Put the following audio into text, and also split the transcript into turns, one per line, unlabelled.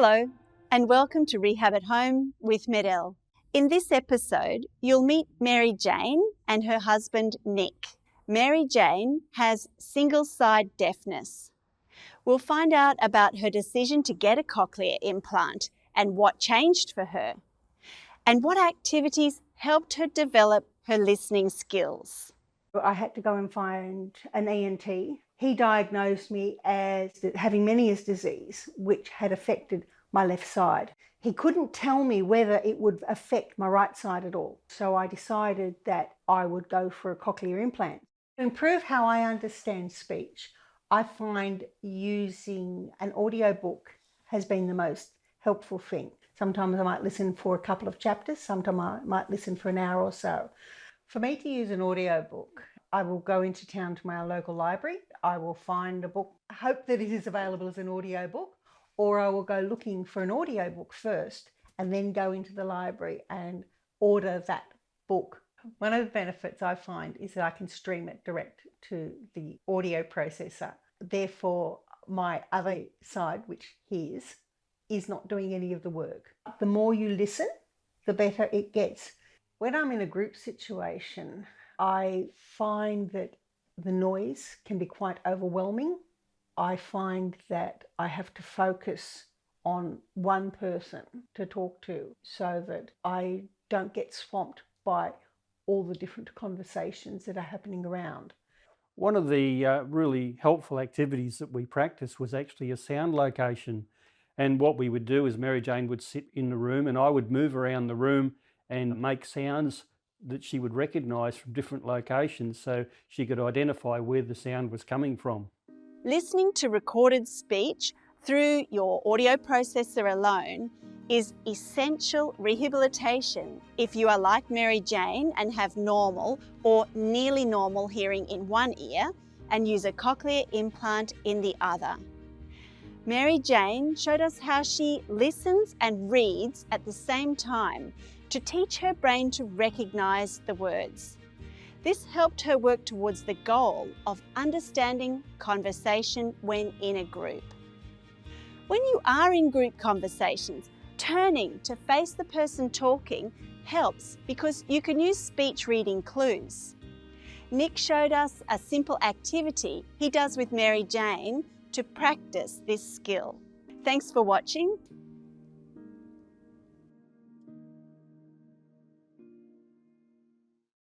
Hello, and welcome to Rehab at Home with Medel. In this episode, you'll meet Mary Jane and her husband Nick. Mary Jane has single-side deafness. We'll find out about her decision to get a cochlear implant and what changed for her, and what activities helped her develop her listening skills.
I had to go and find an ENT. He diagnosed me as having Meniere's disease, which had affected my left side. He couldn't tell me whether it would affect my right side at all. So I decided that I would go for a cochlear implant. To improve how I understand speech, I find using an audiobook has been the most helpful thing. Sometimes I might listen for a couple of chapters, sometimes I might listen for an hour or so. For me to use an audiobook, I will go into town to my local library. I will find a book, hope that it is available as an audiobook, or I will go looking for an audiobook first and then go into the library and order that book. One of the benefits I find is that I can stream it direct to the audio processor. Therefore, my other side, which hears, is not doing any of the work. The more you listen, the better it gets. When I'm in a group situation, I find that the noise can be quite overwhelming. I find that I have to focus on one person to talk to so that I don't get swamped by all the different conversations that are happening around.
One of the really helpful activities that we practiced was actually a sound location. And what we would do is Mary Jane would sit in the room and I would move around the room and make sounds that she would recognise from different locations so she could identify where the sound was coming from.
Listening to recorded speech through your audio processor alone is essential rehabilitation if you are like Mary Jane and have normal or nearly normal hearing in one ear and use a cochlear implant in the other. Mary Jane showed us how she listens and reads at the same time to teach her brain to recognise the words. This helped her work towards the goal of understanding conversation when in a group. When you are in group conversations, turning to face the person talking helps because you can use speech reading clues. Nick showed us a simple activity he does with Mary Jane to practice this skill. Thanks for watching